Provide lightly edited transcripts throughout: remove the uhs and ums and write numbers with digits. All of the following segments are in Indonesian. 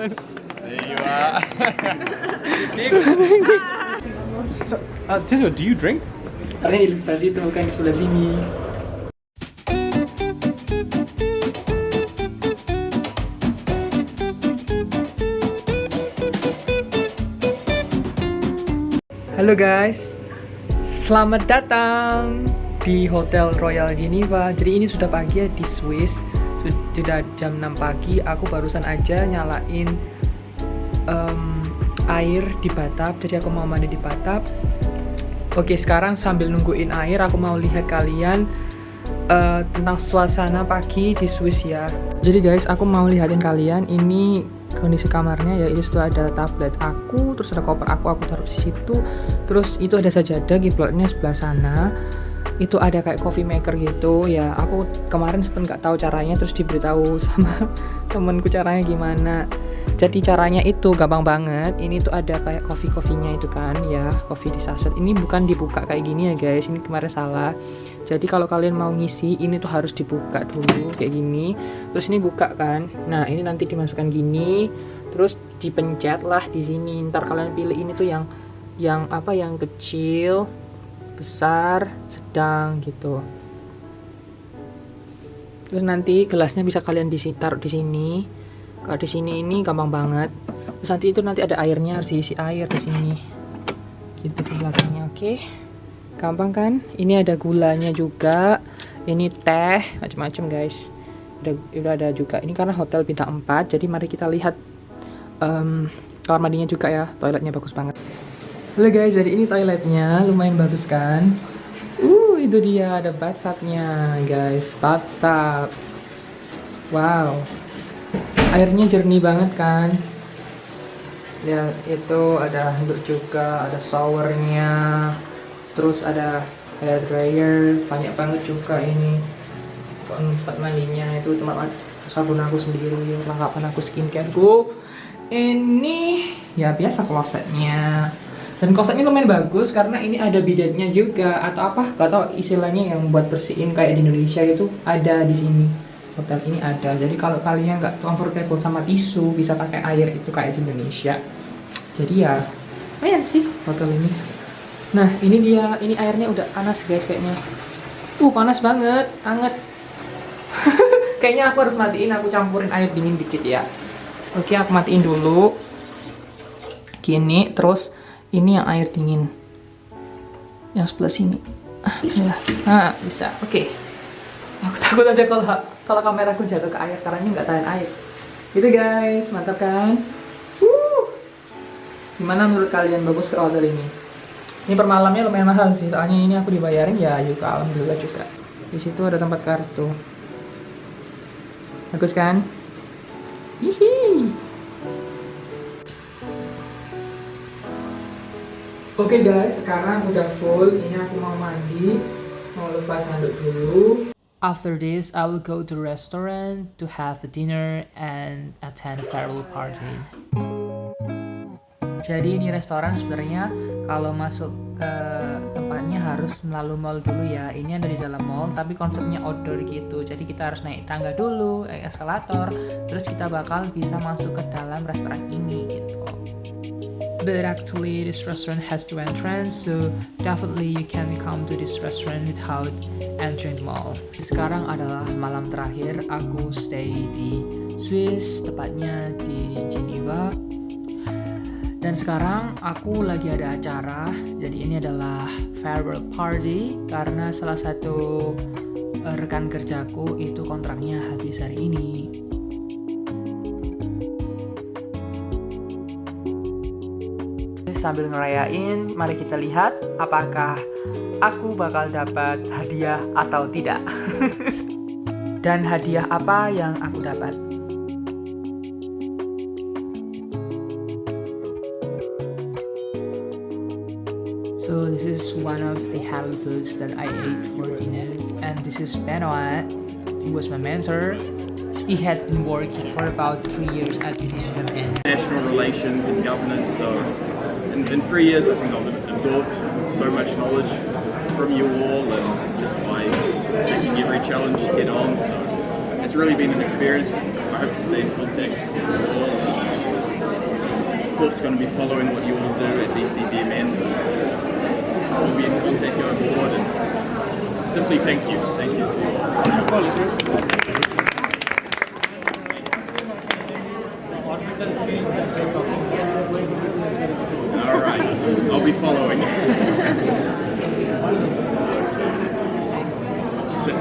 teman. Iya. So, Tiso, do you drink? Karena di depan situ, bukan di sebelah sini. Halo guys, selamat datang di Hotel Royal Geneva. Jadi ini sudah pagi ya di Swiss. Sudah jam 6 pagi. Aku barusan aja nyalain air di bathtub. Jadi aku mau mandi di bathtub. Oke, sekarang sambil nungguin air, aku mau lihat kalian tentang suasana pagi di Swiss ya. Jadi guys, aku mau lihatin kalian ini kondisi kamarnya ya. Ini sudah ada tablet aku, terus ada koper aku taruh di situ. Terus itu ada sajadah, kiblatnya sebelah sana. Itu ada kayak coffee maker gitu ya. Aku kemarin sempat nggak tahu caranya, terus diberitahu sama temenku caranya gimana. Jadi caranya itu gampang banget. Ini tuh ada kayak coffee-nya itu kan ya, coffee di sachet. Ini bukan dibuka kayak gini ya guys. Ini kemarin salah. Jadi kalau kalian mau ngisi, ini tuh harus dibuka dulu kayak gini. Terus ini buka kan. Nah, ini nanti dimasukkan gini. Terus dipencet lah di sini. Ntar kalian pilih ini tuh yang apa? Yang kecil, besar, sedang gitu. Terus nanti gelasnya bisa kalian taruh di sini. Kalau di sini ini gampang banget. Terus nanti ada airnya, harus diisi air di sini. Gitu ke belakangnya, oke? Gampang kan? Ini ada gulanya juga. Ini teh, macam-macam guys. Udah ada juga. Ini karena hotel bintang 4, jadi mari kita lihat kamar mandinya juga ya. Toiletnya bagus banget. Halo guys, jadi ini toiletnya lumayan bagus kan? Itu dia ada bathtubnya guys, bathtub. Wow. Airnya jernih banget kan? Ya, itu ada handuk juga, ada showernya, terus ada hair dryer, banyak banget juga ini. Tempat mandinya itu tempat sabun aku sendiri, perlengkapan aku, skincareku. Ini ya biasa klosetnya. Dan klosetnya lumayan bagus karena ini ada bidetnya juga atau apa? Gak tau istilahnya yang buat bersihin kayak di Indonesia itu ada di sini. Hotel ini ada. Jadi kalau kalian nggak comfortable sama tisu, bisa pakai air itu kayak di Indonesia. Jadi ya lumayan sih hotel ini. Nah, ini dia, ini airnya udah panas guys kayaknya. Panas banget, hangat. Kayaknya aku harus matiin, aku campurin air dingin dikit ya. Oke, aku matiin dulu. Gini, terus ini yang air dingin. Yang sebelah sini. Bismillah. Nah, bisa. Oke. Aku takut aja kalau kameraku jatuh ke air karena ini nggak tahan air. Gitu guys, mantap kan? Gimana menurut kalian, bagus ke hotel ini? Ini per malamnya lumayan mahal sih, soalnya ini aku dibayarin ya juga, alhamdulillah juga. Di situ ada tempat kartu. Bagus kan? Hihi. Oke guys, sekarang udah full. Ini aku mau mandi, mau lepas handuk dulu. After this, I will go to restaurant to have a dinner and attend a farewell party. Jadi ini restoran sebenarnya kalau masuk ke tempatnya harus melalui mall dulu ya. Ini ada di dalam mall, tapi konsepnya outdoor gitu. Jadi kita harus naik tangga dulu, naik eskalator, terus kita bakal bisa masuk ke dalam restoran ini gitu. But actually this restaurant has 2 entrances, so definitely you can come to this restaurant without entering the mall. Sekarang adalah malam terakhir aku stay di Swiss, tepatnya di Geneva. Dan sekarang aku lagi ada acara, jadi ini adalah farewell party karena salah satu rekan kerjaku itu kontraknya habis hari ini. Sambil ngerayain, mari kita lihat apakah aku bakal dapat hadiah atau tidak. Dan hadiah apa yang aku dapat. So this is one of the halal foods that I ate for dinner. And this is Benoit. He was my mentor. He had been working for about 3 years at DCVMN. National relations and governance, so in 3 years I think I've absorbed so much knowledge from you all and just by taking every challenge head on, so it's really been an experience. I hope to stay in contact with you all. course going to be following what you all do at DCVMN. We'll be in contact going forward, and simply thank you. Thank you to you all. Alright, I'll be following. Sit.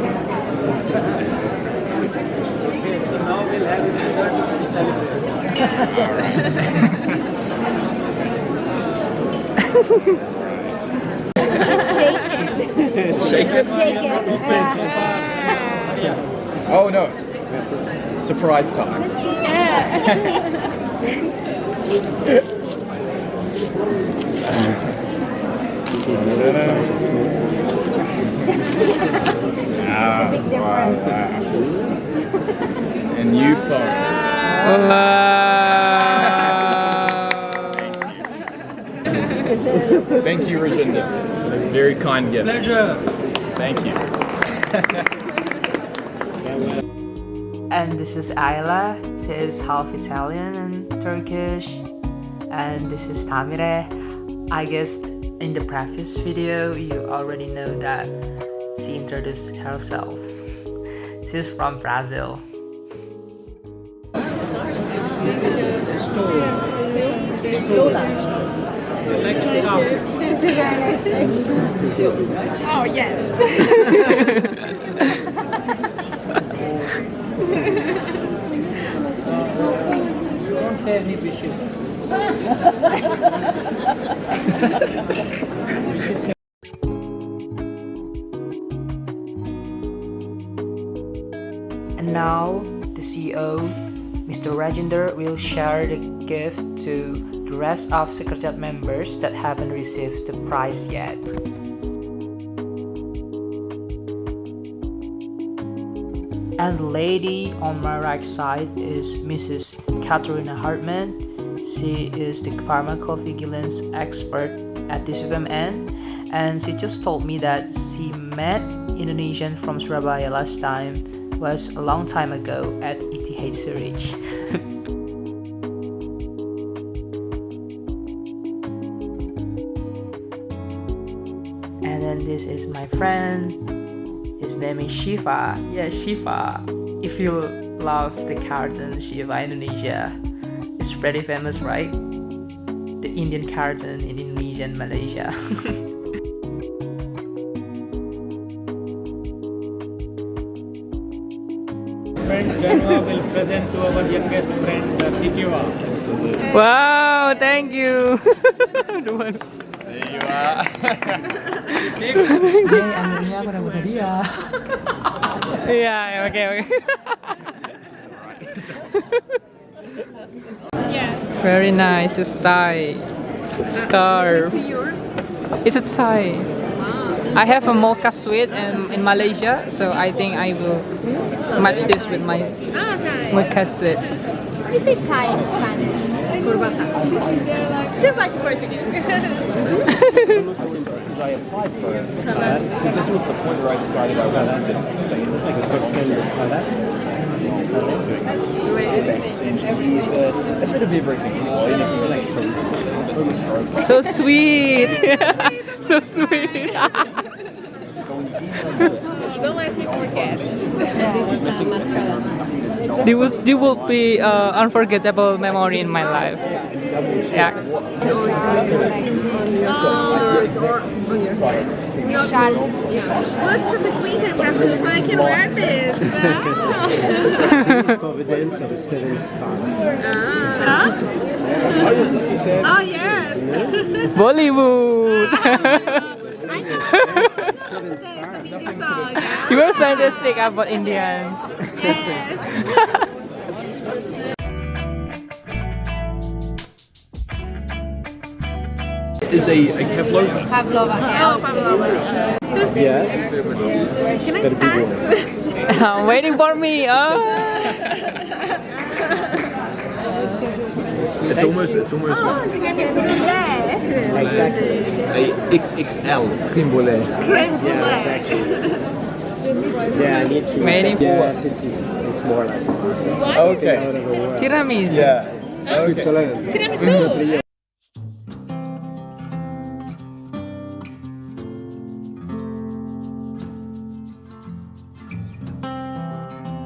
Now we'll have it to celebrate. Shake it? Shake it. Oh no, it's surprise time. A new phone. Thank you, Rajendra. Very kind gift. Pleasure. Thank you. And this is Aila. She is half Italian and Turkish. And this is Tamires. I guess in the previous video you already know that she introduced herself. She's from Brazil. Oh yes. Don't say any wishes. And now the CEO, Mr. Rajender, will share the gift to the rest of Secretariat members that haven't received the prize yet. And the lady on my right side is Mrs. Katarina Hartman. She is the pharmacovigilance expert at DCVMN, and she just told me that she met Indonesian from Surabaya last time was a long time ago at ETH Zurich. And then this is my friend. His name is Siva. Yeah, Siva. If you love the cartoon Siva Indonesia, it's pretty famous, right? The Indian cartoon in Indonesia and Malaysia. Friend Benoit will present to our youngest friend Siva. Wow, thank you. There you are. Hey, akhirnya aku dapat hadiah. Iya, oke. Very nice, it's tie. Scarf. It's a tie. I have a mocha sweet in Malaysia, so I think I will match this with my mocha sweet. What is it Thai in Spanish? Corbata. Just like Portuguese. Because I applied for it. This was the point where I decided I wanted to stay. It's like a quick thing to try that. A bit of everything. So sweet. So sweet. Don't let me forget. There will be unforgettable memory in my life. Yeah. What's the between reference? I can wear this. Evidence of a seven stars. Oh yes. Bollywood. You were scientific about Indian. Yes. Is a pavlova. Pavlova. Oh, Pavlova. Yes. Can I start? Waiting for me. Oh. It's almost Oh, so you can do that. Exactly. a XXL creme brulee. Creme brulee. Yeah, exactly. Yeah, I need to. Waiting for- Yes, it's more like Okay. out of the world. Tiramisu. Yeah. Tiramisu.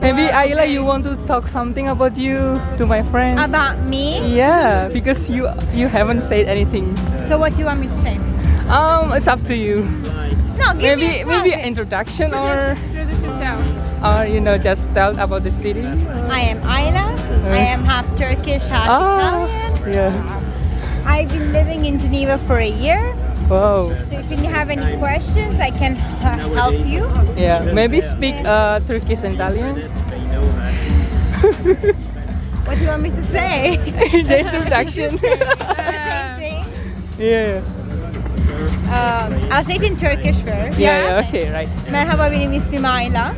Maybe Aila, you want to talk something about you to my friends? About me? Yeah, because you haven't said anything. So what do you want me to say? It's up to you. No, give me Maybe an introduction Introduce yourself. or you know, just tell about the city. I am Aila. I am half Turkish, half Italian. Yeah. I've been living in Geneva for a year. Wow. So if you have any questions, I can help you. Yeah. Maybe speak Turkish and Italian. What do you want me to say? The introduction. The same thing. Yeah. I'll say it in Turkish first. Yeah. Okay. Right. Merhaba, benim ismim Aila.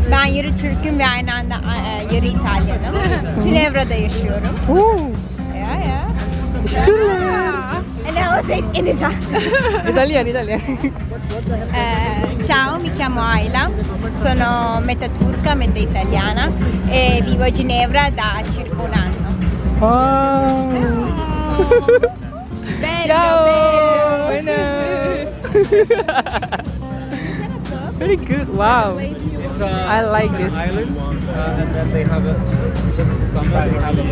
Ben yarı Türk'üm ve aynı anda yarı İtalyanım. Ginevre'de yaşıyorum. Ooh. Yeah. Teşekkürler. And now I'll say it in Italian. Italian. Ciao, mi chiamo Aila, sono metà turca, metà italiana e vivo a Ginevra da circa un anno. Wow. Bello, Ciao. bello. Very good. Wow. It's I like this. island, and then they have somebody have a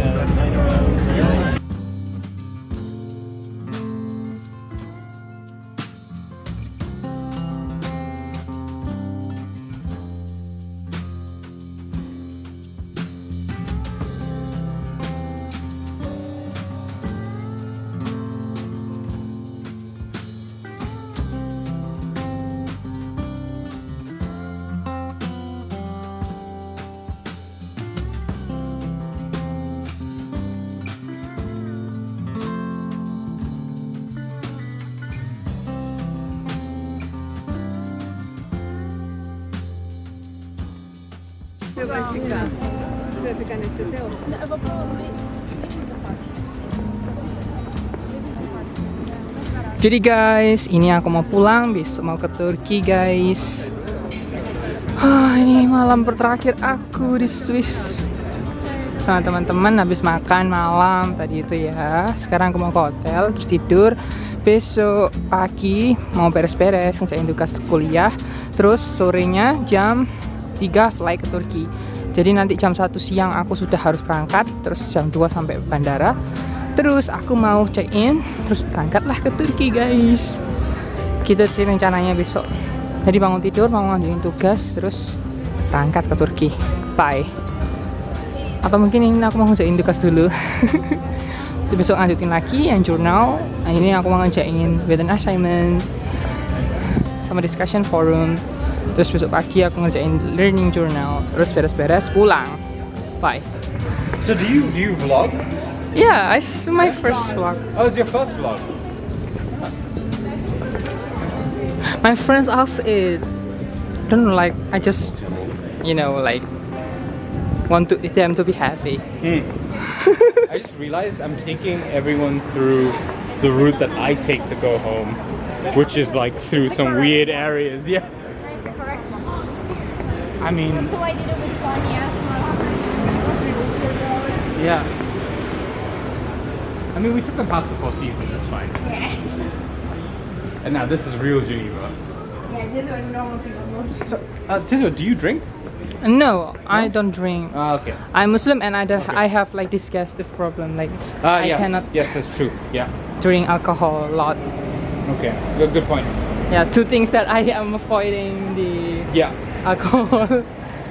Jadi guys, ini aku mau pulang, besok mau ke Turki guys. Ini malam terakhir aku di Swiss sama teman-teman habis makan malam tadi itu ya. Sekarang aku mau ke hotel, terus tidur. Besok pagi mau beres-beres, ngerjain tugas kuliah. Terus sorenya jam 3 flight ke Turki. Jadi nanti jam 1 siang aku sudah harus berangkat, terus jam 2 sampai bandara. Terus aku mau check-in, terus berangkatlah ke Turki guys. Gitu sih rencananya besok. Jadi bangun tidur, mau ngerjain tugas, terus berangkat ke Turki. Bye. Atau mungkin ini aku mau ngerjain tugas dulu. Terus besok lanjutin lagi yang journal. Nah, ini aku mau ngerjain written assignment sama discussion forum. Terus besok pagi aku ngerjain learning journal. Terus beres-beres pulang. Bye. So do you vlog? Yeah, it's my first vlog. Oh, it's your first vlog. My friends ask it. Don't know, like I just, you know, like want them to be happy. I just realized I'm taking everyone through the route that I take to go home, which is like through some weird areas. Yeah. That's the correct one. I mean, So I did it with Sonia. yeah. I mean, we took them past the Four Seasons. It's fine. Yeah. And now this is real Geneva. Yeah, these are normal people. So, Tizo, do you drink? No, I don't drink. Okay. I'm Muslim and I Okay. have like digestive problem. Like I Yes. cannot Yes, that's true. Yeah. drink alcohol a lot. Okay. Good point. Yeah, two things that I am avoiding the Yeah. alcohol.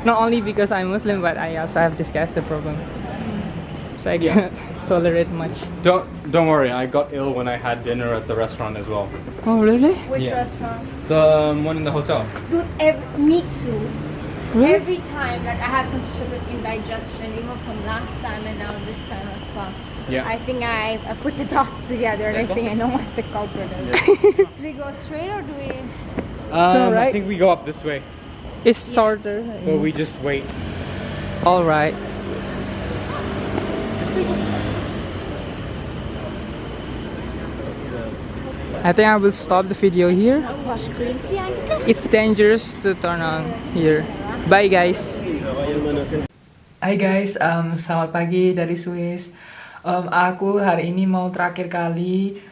Not only because I'm Muslim, but I also have digestive problem. So I can't tolerate much. Don't worry. I got ill when I had dinner at the restaurant as well. Oh really? Which Yeah. restaurant? The one in the hotel. Dude, me too. Really? Every time, like I have some sugar indigestion, even from last time and now this time as well. Yeah. I think I put the dots together and I think I know what the culprit is. Do we go straight or do we? So, I right? think we go up this way. It's shorter. So we just wait. All right. I think I will stop the video here. It's dangerous to turn on here. Bye guys. Hai guys, selamat pagi dari Swiss. Aku hari ini mau terakhir kali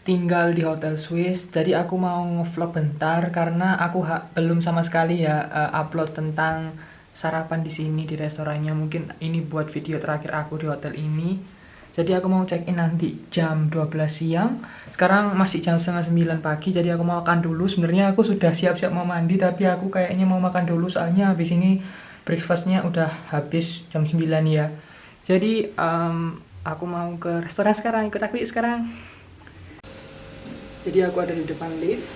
tinggal di Hotel Swiss. Jadi aku mau nge-vlog bentar karena aku belum sama sekali ya upload tentang sarapan di sini di restorannya. Mungkin ini buat video terakhir aku di hotel ini. Jadi aku mau check in nanti jam 12 siang. Sekarang masih jam setengah 9 pagi. Jadi aku mau makan dulu. Sebenarnya aku sudah siap-siap mau mandi, tapi aku kayaknya mau makan dulu soalnya habis ini breakfastnya udah habis jam 9 ya. Jadi aku mau ke restoran sekarang. Ikut aku sekarang. Jadi aku ada di depan lift.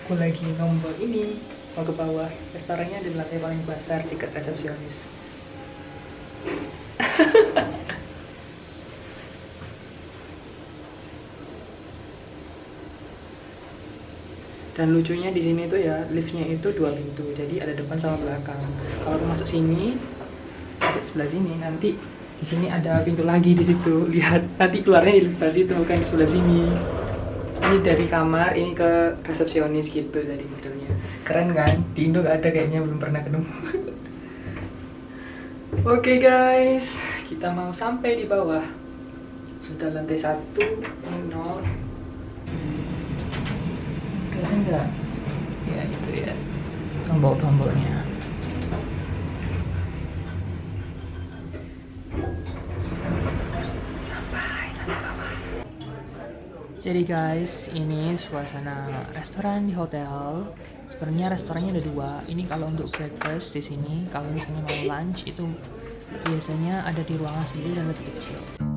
Aku lagi nombor ini mau ke bawah. Restorannya di lantai paling besar dekat resepsionis. Dan lucunya di sini tuh ya liftnya itu 2 pintu. Jadi ada depan sama belakang. Kalau aku masuk sini, masuk sebelah sini, nanti di sini ada pintu lagi di situ. Lihat, nanti keluarnya di sebelah situ bukan di sebelah sini. Ini dari kamar, ini ke resepsionis gitu jadi modelnya. Keren kan? Di Indo gak ada kayaknya, belum pernah ketemu. Oke guys, kita mau sampai di bawah. Sudah lantai 1, ini 0. Kelihatan enggak? Ya itu ya, tombol-tombolnya. Jadi guys, ini suasana restoran di hotel. Sebenarnya restorannya ada 2. Ini kalau untuk breakfast di sini, kalau misalnya mau lunch itu biasanya ada di ruangan sendiri dan lebih kecil.